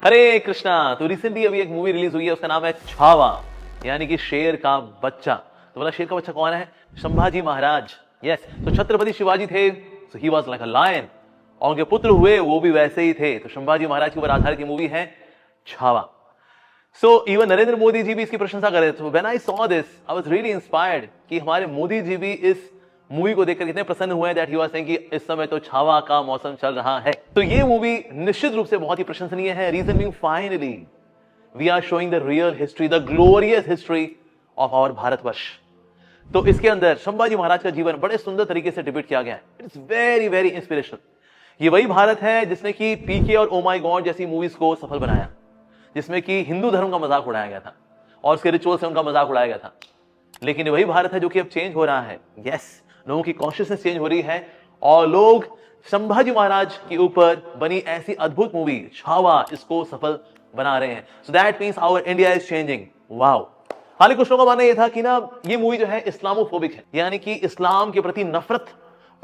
हरे कृष्णा। तो रिसेंटली अभी एक मूवी रिलीज हुई है, उसका नाम है छावा, यानी कि शेर का बच्चा। तो बोला शेर का बच्चा कौन है? संभाजी महाराज। यस, तो छत्रपति शिवाजी थे, so he was like a lion, और उनके पुत्र हुए वो भी वैसे ही थे। तो संभाजी महाराज के ऊपर आधारित की मूवी है छावा। सो इवन नरेंद्र मोदी जी भी इसकी प्रशंसा कर रहे थे। When I saw this I was really inspired कि हमारे मोदी जी भी इस मूवी को देखकर कितने प्रसन्न हुए दैट ही वाज सेइंग कि इस समय तो छावा का मौसम चल रहा है। तो ये मूवी निश्चित रूप से बहुत ही प्रशंसनीय है। Reason being finally we are showing the real history, the glorious history of our Bharatvarsh. तो इसके अंदर संभाजी महाराज का जीवन बड़े सुंदर तरीके से डिपिक्ट किया गया है। It is very very inspirational. ये वही भारत है जिसने कि पीके और ओ माय गॉड जैसी मूवीज को सफल बनाया, जिसमें कि हिंदू धर्म का मजाक उड़ाया गया था और उसके रिचुअल से उनका मजाक उड़ाया गया था। लेकिन वही भारत है जो कि अब चेंज हो रहा है। यस, लोगों की कॉन्शियसनेस चेंज हो रही है और लोग संभाजी महाराज के ऊपर बनी ऐसी अद्भुत मूवी छावा इसको सफल बना रहे हैं। So that means our India is changing. Wow. हालांकि कुछ लोगों का मानना यह था कि ना ये मूवी जो है इस्लामोफोबिक है, यानी कि इस्लाम के प्रति नफरत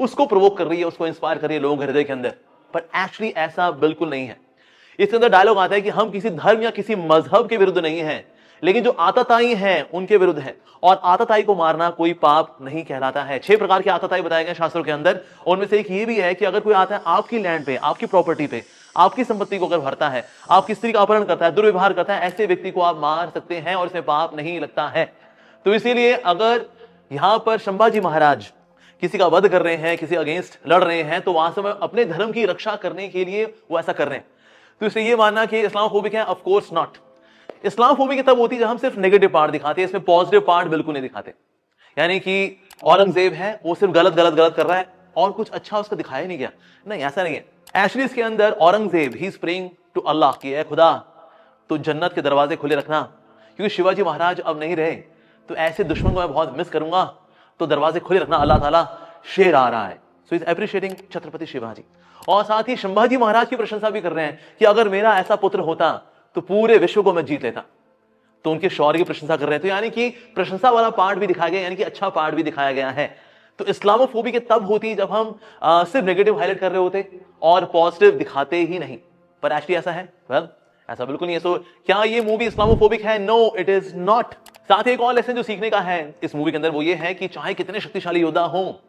उसको प्रोवोक कर रही है, उसको इंस्पायर कर रही है लोगों के हृदय के अंदर। पर एक्चुअली ऐसा बिल्कुल नहीं है। इसके अंदर डायलॉग आता है कि हम किसी धर्म या किसी मजहब के विरुद्ध नहीं हैं, लेकिन जो आतताई हैं उनके विरुद्ध है, और आतताई को मारना कोई पाप नहीं कहलाता है। 6 प्रकार के आतताई बताए गए शास्त्रों के अंदर। उनमें से एक ये भी है कि अगर कोई आता है आपकी लैंड पे, आपकी प्रॉपर्टी पे, आपकी संपत्ति को अगर भरता है, आपकी स्त्री का अपहरण करता है, दुर्व्यवहार करता है, ऐसे व्यक्ति को आप मार सकते हैं और इसमें पाप नहीं लगता है। तो इसीलिए अगर यहां पर संभाजी महाराज किसी का वध कर रहे हैं, किसी अगेंस्ट लड़ रहे हैं, तो वास्तव में अपने धर्म की रक्षा करने के लिए वो ऐसा कर रहे हैं। तो इसलिए ये मानना कि इस्लामोफोबिक है, ऑफ कोर्स नॉट। इस्लामोफोबिक तब होती है जब हम सिर्फ नेगेटिव पार्ट दिखाते हैं, इसमें पॉजिटिव पार्ट बिल्कुल नहीं दिखाते। यानी कि औरंगजेब है, वो सिर्फ गलत गलत गलत कर रहा है और कुछ अच्छा उसका दिखाया नहीं गया। नहीं, ऐसा नहीं है। एक्चुअली इसके अंदर Aurangzeb he is praying to Allah कि ऐ खुदा तो जन्नत के दरवाजे खुले रखना, क्योंकि शिवाजी महाराज अब नहीं रहे, तो ऐसे दुश्मन को मैं बहुत मिस करूंगा, तो दरवाजे खुले रखना, अल्लाह ताला शेर आ रहा है। So is appreciating Chhatrapati Shivaji. और साथ ही संभाजी महाराज की प्रशंसा भी कर रहे हैं कि अगर मेरा ऐसा पुत्र होता तो पूरे विश्व को मैं जीत लेता। तो उनके शौर्य की प्रशंसा कर रहे हैं। तो यानी कि प्रशंसा वाला पार्ट भी दिखाया गया, यानी कि अच्छा पार्ट भी दिखाया गया है। तो इस्लामोफोबी के तब होती जब हम सिर्फ नेगेटिव हाईलाइट कर रहे होते और पॉजिटिव दिखाते ही नहीं। पर एक्चुअली ऐसा है? वेल, ऐसा बिल्कुल नहीं है। सो क्या ये मूवी इस्लामोफोबिक है? No, it is not. साथ ही एक और लेसन जो सीखने का है इस मूवी के अंदर, वो ये है कि चाहे कितने शक्तिशाली योद्धा हो,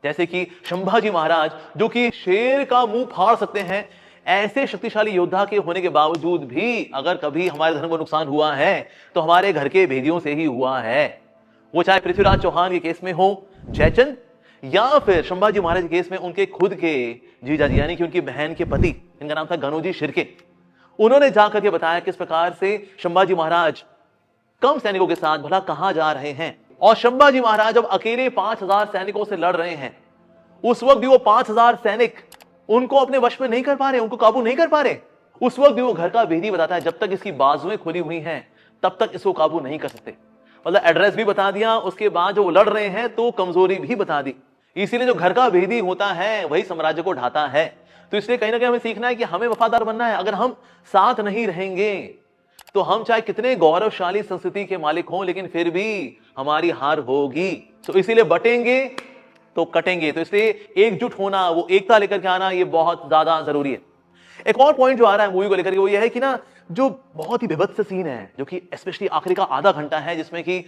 जैसे कि संभाजी महाराज जो कि शेर का मुंह फाड़ सकते हैं, ऐसे शक्तिशाली योद्धा के होने के बावजूद भी अगर कभी हमारे धर्म को नुकसान हुआ है तो हमारे घर के भेदियों से ही हुआ है। वो चाहे पृथ्वीराज चौहान के केस में हो, जयचंद, या फिर संभाजी महाराज के केस में उनके खुद के जीजाजी यानी कि उनकी बहन के पति, इनका नाम था गनोजी शिर्के। उन्होंने जाकर के बताया किस प्रकार से संभाजी महाराज कम सैनिकों के साथ भला कहां जा रहे हैं। और संभाजी महाराज जब अकेले 5000 सैनिकों से लड़ रहे हैं, उस वक्त भी वो 5000 सैनिक उनको अपने वश में नहीं कर पा रहे, उनको काबू नहीं कर पा रहे। उस वक्त भी वो घर का भेदी बताता है, जब तक इसकी बाजुएं खुली हुई हैं तब तक इसको काबू नहीं कर सकते। मतलब एड्रेस भी बता दिया, उसके बाद जो वो लड़ रहे हैं तो कमजोरी भी बता दी। इसीलिए जो घर का भेदी होता है वही साम्राज्य को ढाता है। तो इसलिए कहीं ना कहीं हमें सीखना है कि हमें वफादार बनना है। अगर हम साथ नहीं रहेंगे तो हम चाहे कितने गौरवशाली संस्कृति के मालिक हों, लेकिन फिर भी हमारी हार होगी। तो इसीलिए बटेंगे तो कटेंगे। तो इसलिए एकजुट होना, वो एकता लेकर के आना, ये बहुत ज्यादा जरूरी है। एक और पॉइंट जो आ रहा है मूवी को लेकर के, वो ये है कि ना जो बहुत ही विभत्स सीन है, जो कि स्पेशली आखिरी का आधा घंटा है, जिसमें कि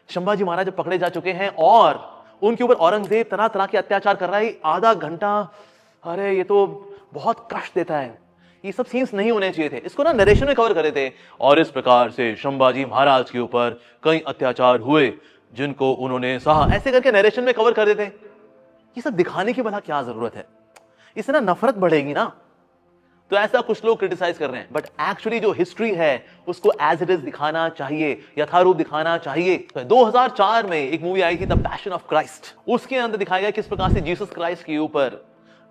संभाजी महाराज पकड़े जा चुके हैं और उनके ऊपर औरंगजेब तरह तरह के अत्याचार कर रहा है। आधा घंटा, अरे ये तो बहुत कष्ट देता है। ये सब सीन्स नहीं होने चाहिए थे। इसको ना नरेशन में कवर करे थे, और इस प्रकार से संभाजी महाराज के ऊपर कई अत्याचार हुए जिनको उन्होंने सहा, ऐसे करके नरेशन में कवर कर देते। ये सब दिखाने की भला क्या जरूरत है? इससे ना नफरत बढ़ेगी ना। तो ऐसा कुछ लोग क्रिटिसाइज कर रहे हैं, बट एक्चुअली जो हिस्ट्री है उसको एज इट इज दिखाना चाहिए, यथारूप दिखाना चाहिए। तो 2004 में एक मूवी आई थी द पैशन ऑफ क्राइस्ट। उसके अंदर दिखाया गया किस प्रकार से जीसस क्राइस्ट के ऊपर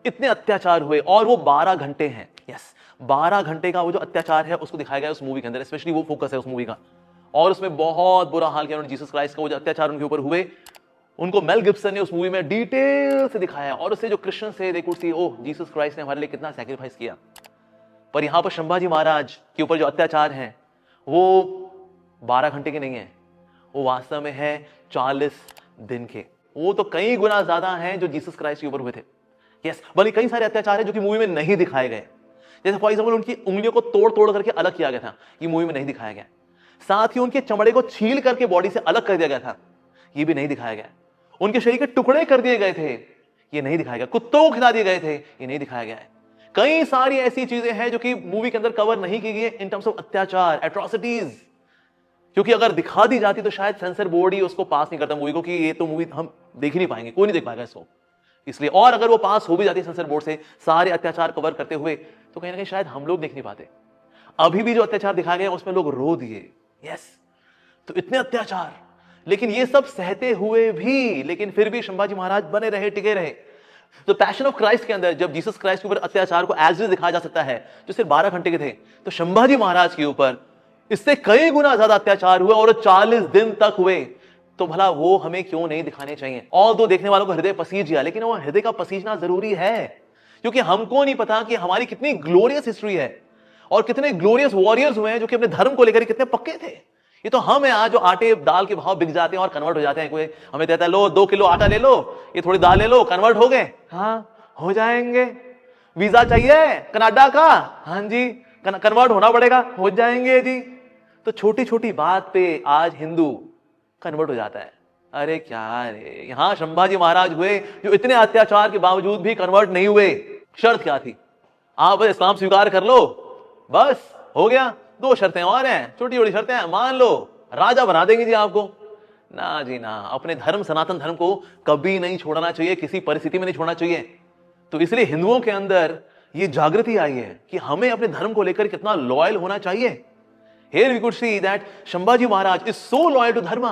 इतने अत्याचार हुए, और वो 12 घंटे हैं। यस, 12 घंटे का वो जो अत्याचार है उसको दिखाया गया उस मूवी के अंदर। स्पेशली वो फोकस है उस मूवी का, और उसमें बहुत बुरा हाल किया उन्होंने जीसस क्राइस्ट का। वो जो अत्याचार उनके ऊपर हुए, उनको मेल गिब्सन ने उस मूवी में डिटेल से दिखाया। और उससे जो क्रिश्चियंस थे, देखो सी ओह जीसस क्राइस्ट ने हमारे लिए कितना सैक्रिफाइस किया। पर यहां पर संभाजी महाराज के ऊपर जो अत्याचार है वो 12 घंटे के नहीं है, वो वास्तव में है 40 दिन के। वो तो कई गुना ज्यादा हैं जो जीसस क्राइस्ट के ऊपर हुए थे। यस, बल्कि कई सारे अत्याचार है जो कि मूवी में नहीं दिखाए गए। जैसे फॉर एग्जाम्पल उनकी उंगलियों को तोड़ तोड़ करके अलग किया गया था, ये मूवी में नहीं दिखाया गया। साथ ही उनके चमड़े को छील करके बॉडी से अलग कर दिया गया था, ये भी नहीं दिखाया गया। उनके शरीर के टुकड़े कर दिए गए थे, ये नहीं दिखाया गया। कुत्तों को खिला दिए गए थे, ये नहीं दिखाया गया है। कई सारी ऐसी चीजें हैं जो कि मूवी के अंदर कवर नहीं की गई है इन टर्म्स ऑफ अत्याचार, एट्रोसिटीज, क्योंकि अगर दिखा दी जाती तो शायद सेंसर बोर्ड ही उसको पास नहीं करता मूवी को, कि ये तो मूवी हम देख ही नहीं पाएंगे, कोई नहीं देख पाएगा इसको, इसलिए। और अगर वो पास हो भी जाती है सेंसर बोर्ड से सारे अत्याचार कवर करते हुए, तो कहीं ना कहीं शायद हम लोग देख नहीं पाते। अभी भी जो अत्याचार दिखाए गए उसमें लोग रो दिए, यस। तो इतने अत्याचार, लेकिन ये सब सहते हुए भी, लेकिन फिर भी संभाजी महाराज बने रहे, टिके रहे। तो पैशन ऑफ क्राइस्ट के अंदर जब जीसस क्राइस्ट के ऊपर अत्याचार को एज इट इज दिखाया जा सकता है, जो सिर्फ 12 घंटे के थे, तो संभाजी महाराज के ऊपर इससे कई गुना ज्यादा अत्याचार हुए और 40 दिन तक हुए। तो भला वो हमें क्यों नहीं दिखाने चाहिए? और दो देखने वालों को हृदय पसीज गया, लेकिन वो हृदय का पसीजना जरूरी है, क्योंकि हमको नहीं पता कि हमारी कितनी ग्लोरियस हिस्ट्री है और कितने ग्लोरियस वॉरियर्स हुए हैं जो कि अपने धर्म को लेकर कितने पक्के थे। ये तो हम है आज जो आटे दाल के भाव बिक जाते हैं और कन्वर्ट हो जाते हैं। कोई हमें कहता है लो 2 किलो आटा ले लो, ये थोड़ी दाल ले लो, कन्वर्ट हो गए। हाँ हो जाएंगे। वीजा चाहिए कनाडा का? हाँ जी कन्वर्ट होना पड़ेगा, हो जाएंगे जी। तो छोटी छोटी बात पे आज हिंदू कन्वर्ट हो जाता है। अरे क्या रे, यहां संभाजी महाराज हुए जो इतने अत्याचार के बावजूद भी कन्वर्ट नहीं हुए। शर्त क्या थी? आप बस इस्लाम स्वीकार कर लो, बस हो गया। 2 शर्तें और हैं, छोटी छोटी शर्तें हैं, मान लो, राजा बना देंगे जी आपको। ना जी ना, अपने धर्म सनातन धर्म को कभी नहीं छोड़ना चाहिए, किसी परिस्थिति में नहीं छोड़ना चाहिए। तो इसलिए हिंदुओं के अंदर ये जागृति आई है कि हमें अपने धर्म को लेकर कितना लॉयल होना चाहिए। Here we could see that Sambhaji Maharaj is so loyal to धर्म,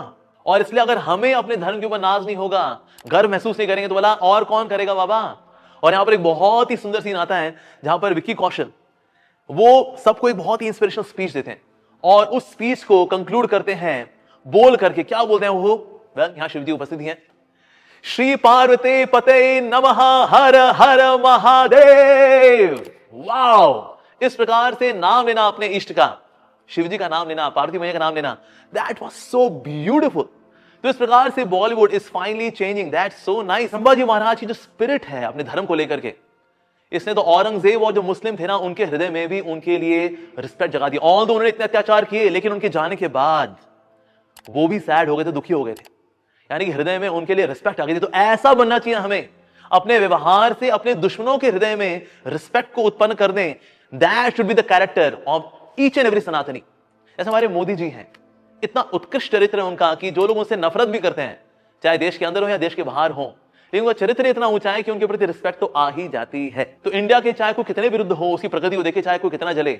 और इसलिए अगर हमें अपने धर्म के ऊपर नाज नहीं होगा, गर्व महसूस नहीं करेंगे, तो बोला और कौन करेगा बाबा। और यहां पर एक बहुत ही सुंदर सीन आता है जहां पर विक्की कौशल वो सबको एक बहुत ही इंस्पिरेशनल स्पीच देते हैं, और उस स्पीच को कंक्लूड करते हैं बोल करके। क्या बोलते हैं वो? यहां शिव जी उपस्थित हैं। श्री पार्वती पते नमः, हर हर महादेव। वाओ, इस प्रकार से नाम लेना अपने इष्ट का, शिव जी का नाम लेना, पार्वती मैया का नाम लेना, दैट वाज सो ब्यूटीफुल। तो इस प्रकार से Bollywood is finally changing, that's so nice. Sambhaji Maharaj की जो स्पिरिट है अपने धर्म को लेकर के, इसने तो औरंगजेब और जो मुस्लिम थे ना, उनके हृदय में भी उनके लिए रिस्पेक्ट जगा दी। और उन्होंने इतने अत्याचार किए, लेकिन उनके जाने के बाद वो भी सैड हो गए थे, दुखी हो गए थे, यानी कि हृदय में उनके लिए रिस्पेक्ट आ गई थी। तो ऐसा बनना चाहिए हमें, अपने व्यवहार से अपने दुश्मनों के हृदय में रिस्पेक्ट को उत्पन्न कर दें। That should be the character of each and every सनातनी। जैसे हमारे मोदी जी हैं, इतना उत्कृष्ट चरित्र है उनका कि जो लोग उनसे नफरत भी करते हैं, चाहे देश के अंदर हो या देश के बाहर हो, लेकिन वो चरित्र इतना ऊंचा है कि उनके प्रति रिस्पेक्ट तो आ ही जाती है। तो इंडिया के चाहे कोई कितने विरुद्ध हो, उसकी प्रकृति को देखे चाहे कोई कितना जले,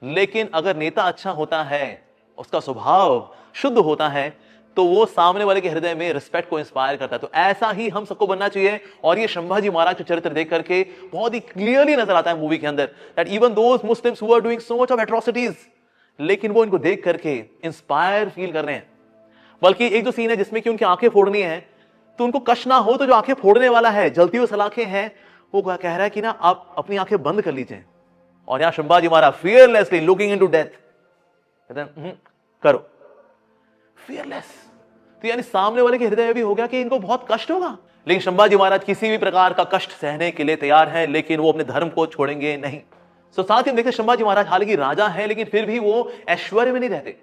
लेकिन अगर नेता अच्छा होता है, उसका स्वभाव शुद्ध होता है, तो वो सामने वाले के हृदय में रिस्पेक्ट को इंस्पायर करता है। तो ऐसा ही हम सबको बनना चाहिए। और ये संभाजी महाराज के चरित्र देख करके बहुत ही क्लियरली नजर आता है मूवी के अंदर that even those Muslims who are doing so much of atrocities, लेकिन वो इनको देख करके इंस्पायर फील कर रहे हैं। बल्कि एक जो सीन है जिसमें कि उनकी आंखें फोड़नी है, तो उनको कष्ट ना हो, तो जो आंखें फोड़ने वाला है, जलती हुई सलाखें हैं, वो कह रहा है कि ना आप अपनी आंखें बंद कर लीजिए। और यहां Sambhaji Maharaj fearlessly looking into death, कहते हैं करो, फियरलेस। तो यानी सामने वाले के हृदय में भी हो गया कि इनको बहुत कष्ट होगा, लेकिन संभाजी महाराज किसी भी प्रकार का कष्ट सहने के लिए तैयार हैं, लेकिन वो अपने धर्म को छोड़ेंगे नहीं। तो साथ ही हम देखते हैं संभाजी महाराज हालांकि राजा हैं, लेकिन फिर भी वो ऐश्वर्य में नहीं रहते।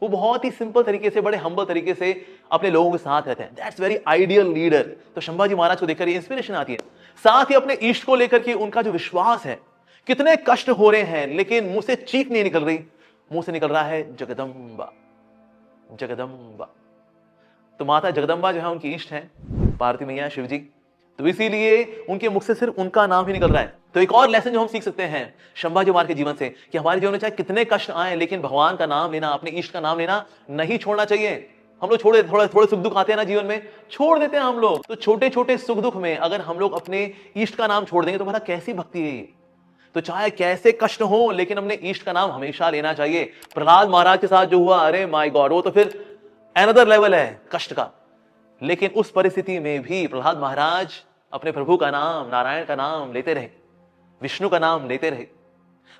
वो बहुत ही सिंपल तरीके से, बड़े हम्बल तरीके से अपने लोगों के साथ रहते हैं। That's very ideal leader. तो संभाजी महाराज को देखकर ये इंस्पिरेशन आती है। साथ ही अपने इष्ट को लेकर के उनका जो विश्वास है, कितने कष्ट हो रहे हैं, लेकिन मुंह से चीख नहीं निकल रही, मुंह से निकल रहा है जगदम्बा, जगदम्बा। तो माता जगदम्बा जो है उनकी इष्ट है, पार्वती मैया, शिव जी। तो इसीलिए उनके मुख से सिर्फ उनका नाम ही निकल रहा है। तो एक और लेसन जो हम सीख सकते हैं संभाजी महाराज के जीवन से, कि हमारे जीवन में चाहे कितने कष्ट आए, लेकिन भगवान का नाम लेना, अपने इष्ट का नाम लेना नहीं छोड़ना चाहिए। हम लोग छोड़े, थोड़े सुख दुख आते हैं ना जीवन में, छोड़ देते हैं हम लोग। तो छोटे छोटे सुख दुख में अगर हम लोग अपने इष्ट का नाम छोड़ देंगे, तो भला कैसी भक्ति है ये? तो चाहे कैसे कष्ट हो, लेकिन अपने इष्ट का नाम हमेशा लेना चाहिए। प्रहलाद महाराज के साथ जो हुआ, अरे माय गॉड, वो तो फिर अनदर लेवल है कष्ट का। लेकिन उस परिस्थिति में भी प्रहलाद महाराज अपने प्रभु का नाम, नारायण का नाम लेते रहे, विष्णु का नाम लेते रहे।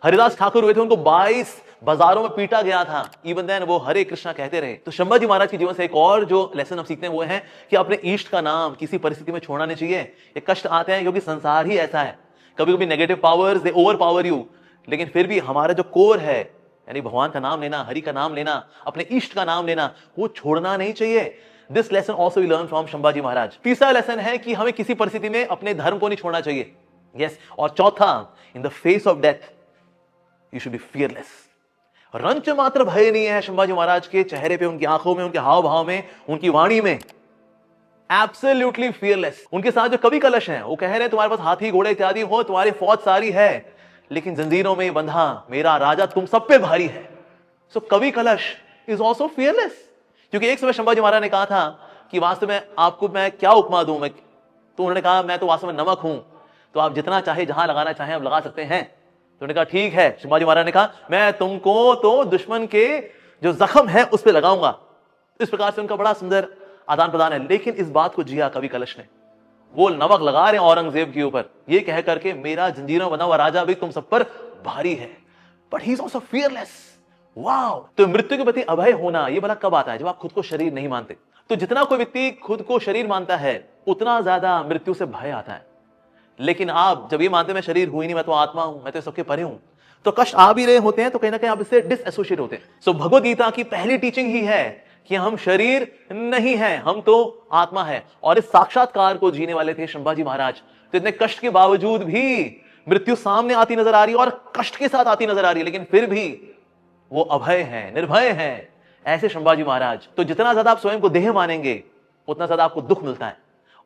हरिदास ठाकुर हुए थे, उनको 22 बाजारों में पीटा गया था, इवन देन वो हरे कृष्णा कहते रहे। तो संभाजी महाराज के जीवन से एक और जो लेसन हम सीखते हैं वो है कि अपने इष्ट का नाम किसी परिस्थिति में छोड़ना नहीं चाहिए। ये कष्ट आते हैं क्योंकि संसार ही ऐसा है। कभी कभी negative powers they over power you, लेकिन फिर भी हमारा जो कोर है, यानी भगवान का नाम लेना, हरि का नाम लेना, अपने इष्ट का नाम लेना, वो छोड़ना नहीं चाहिए। This lesson also we learn from Sambhaji Maharaj. तीसरा लेसन है कि हमें किसी परिस्थिति में अपने धर्म को नहीं छोड़ना चाहिए। यस, और चौथा, in the face of death you should be fearless. Ranch मात्र भय नहीं है संभाजी महाराज के चेहरे पे, उनकी आंखों में, उनके हाव भाव में, उनकी वाणी में। Absolutely fearless. उनके साथ जो कवि कलश हैं, वो कह रहे हैं तुम्हारे पास हाथी घोड़े इत्यादि हो, तुम्हारी फौज सारी है, लेकिन जंजीरों में बंधा मेरा राजा तुम सब पे भारी है। सो कवि कलश इज ऑल्सो फियरलेस। क्योंकि एक समय संभाजी महाराज ने कहा था कि वास्तव में आपको मैं क्या उपमा दूं, मैं, तो उन्होंने कहा मैं तो वास्तव में नमक हूं, तो आप जितना चाहे जहां लगाना चाहें आप लगा सकते हैं। तो उन्होंने कहा ठीक है। संभाजी महाराज ने कहा मैं तुमको तो दुश्मन के जो जख्म है उस पर लगाऊंगा। इस प्रकार से उनका बड़ा सुंदर आदान प्रदान है। लेकिन इस बात को जिया कवि कलश ने, वो नमक लगा रहे हैं औरंगजेब के ऊपर, ये कह करके मेरा जंजीरों बना हुआ राजा भी तुम सब पर भारी है, but he is also fearless. Wow. तो मृत्यु के प्रति अभय होना ये भला कब आता है? जब आप खुद को शरीर नहीं मानते। तो जितना कोई व्यक्ति खुद को शरीर मानता है उतना ज्यादा मृत्यु से भय आता है। लेकिन आप जब ये मानते मैं शरीर हूं ही नहीं, मैं तो आत्मा हूं, मैं तो सबके परे हूं, तो कष्ट आ भी रहे होते हैं तो कहीं ना कहीं आप इससे डिसएसोशिएट होते हैं। सो भगवद गीता की पहली टीचिंग ही है कि हम शरीर नहीं है, हम तो आत्मा है। और इस साक्षात्कार को जीने वाले थे संभाजी महाराज। तो इतने कष्ट के बावजूद भी मृत्यु सामने आती नजर आ रही है और कष्ट के साथ आती नजर आ रही है, लेकिन फिर भी वो अभय है, निर्भय है, ऐसे संभाजी महाराज। तो जितना ज्यादा आप स्वयं को देह मानेंगे उतना ज्यादा आपको दुख मिलता है,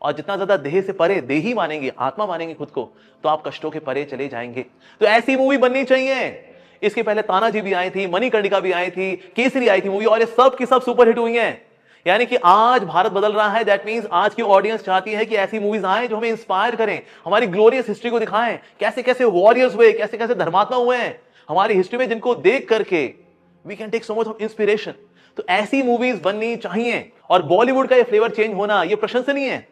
और जितना ज्यादा देह से परे देही मानेंगे, आत्मा मानेंगे खुद को, तो आप कष्टों के परे चले जाएंगे। तो ऐसी मूवी बननी चाहिए। इसके पहले तानाजी भी आई थी, मणिकर्णिका भी आई थी, केसरी आई थी मूवी, और ये सब की सब सुपरहिट हुई हैं। यानी कि आज भारत बदल रहा है। दैट मींस आज की ऑडियंस चाहती है कि ऐसी मूवीज आए जो हमें इंस्पायर करें, हमारी ग्लोरियस हिस्ट्री को दिखाएं, कैसे कैसे वॉरियर्स हुए, कैसे कैसे धर्मात्मा हुए हैं हमारी हिस्ट्री में, जिनको देख करके we can take so much of inspiration. तो ऐसी मूवीज बननी चाहिए। और बॉलीवुड का ये फ्लेवर चेंज होना ये प्रशंसनीय है।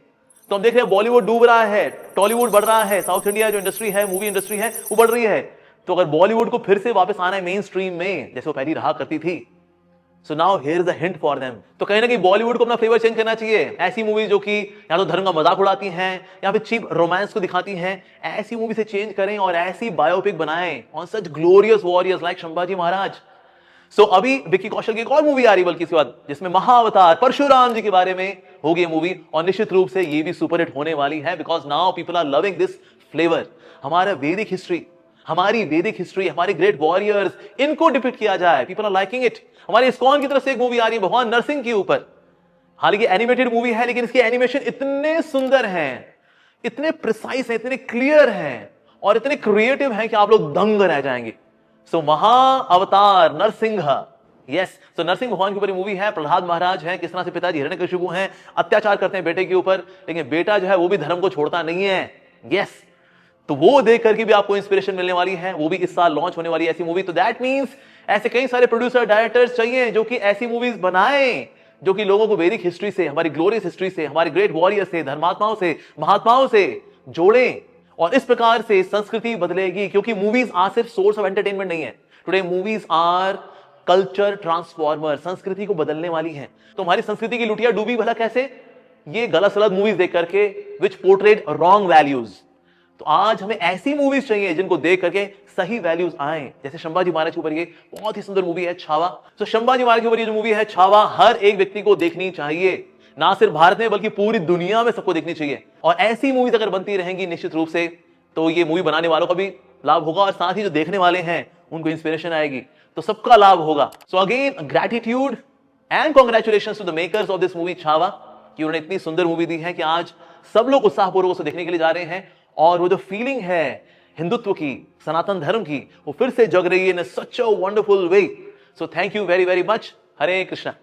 तो हम देख रहे हैं बॉलीवुड डूब रहा है, टॉलीवुड बढ़ रहा है, साउथ इंडिया जो इंडस्ट्री है, मूवी इंडस्ट्री है, वो बढ़ रही है। तो अगर बॉलीवुड को फिर से वापस आना है मेन स्ट्रीम में जैसे वो पहली रहा करती थी, so now here is a hint for them. तो कहीं ना कहीं बॉलीवुड को अपना फ्लेवर चेंज करना चाहिए। ऐसी मूवीज जो कि या तो धर्म का मजाक उड़ाती हैं या फिर चीप रोमांस को दिखाती हैं, ऐसी मूवी से चेंज करें और ऐसी बायोपिक बनाएं on such glorious warriors like Sambhaji Maharaj. So अभी विक्की कौशल की एक और मूवी आ रही बल्कि इसके बाद, जिसमें महाअवतार परशुराम जी के बारे में होगी मूवी, और निश्चित रूप से ये भी सुपरहिट होने वाली है, because now people are loving this flavour. हमारा वैदिक हिस्ट्री, हमारी वैदिक हिस्ट्री, हमारे ग्रेट वॉरियर्स, इनको डिपिक्ट किया जाए, पीपल आर लाइकिंग इट। हमारे इस्कॉन की तरफ से एक मूवी आ रही है भगवान नरसिंह के ऊपर। हालांकि एनिमेटेड मूवी है, लेकिन इसके एनिमेशन इतने सुंदर हैं, इतने प्रिसाइज हैं, इतने क्लियर हैं और इतने क्रिएटिव हैं कि आप लोग दंग रह जाएंगे। सो महाअवतार नरसिंह, यस। तो नरसिंह भगवान के ऊपर मूवी है। प्रहलाद महाराज हैं, किस तरह से पिताजी हिरण्यकशिपु हैं, अत्याचार करते हैं बेटे के ऊपर, लेकिन बेटा जो है वो भी धर्म को छोड़ता नहीं है। यस, तो वो देख करके भी आपको इंस्पिरेशन मिलने वाली है। वो भी इस साल लॉन्च होने वाली है ऐसी मूवी। तो दैट मींस ऐसे कई सारे प्रोड्यूसर डायरेक्टर्स चाहिए जो कि ऐसी मूवीज बनाएं जो कि लोगों को वैदिक हिस्ट्री से, हमारी ग्लोरियस हिस्ट्री से, हमारे ग्रेट वॉरियर से, धर्मात्माओं से, महात्माओं से जोड़ें। और इस प्रकार से संस्कृति बदलेगी, क्योंकि मूवीज आज सिर्फ सोर्स ऑफ एंटरटेनमेंट नहीं है। Today movies our culture transformer, संस्कृति को बदलने वाली है। तो हमारी संस्कृति की लुटिया डूबी भला कैसे? ये गलत सलत मूवीज देख करके, विच पोर्ट्रेड रॉन्ग वैल्यूज। तो आज हमें ऐसी मूवीज चाहिए जिनको देख करके सही वैल्यूज आए। जैसे संभाजी महाराज के ऊपर ये बहुत ही सुंदर मूवी है छावा। तो संभाजी महाराज के ऊपर ये जो मूवी है छावा, हर एक व्यक्ति को देखनी चाहिए, ना सिर्फ भारत में बल्कि पूरी दुनिया में सबको देखनी चाहिए। और ऐसी मूवीज अगर बनती रहेंगी निश्चित रूप से तो ये मूवी बनाने वालों का भी लाभ होगा, और साथ ही जो देखने वाले हैं उनको इंस्पिरेशन आएगी, तो सबका लाभ होगा। So again gratitude and congratulations to the makers of this movie Chhaava, कि उन्होंने इतनी सुंदर मूवी दी है कि आज सब लोग उत्साहपूर्वक उसे देखने के लिए जा रहे हैं। और वो जो फीलिंग है हिंदुत्व की, सनातन धर्म की, वो फिर से जग रही है in such a wonderful way. So thank you very very much. Hare Krishna.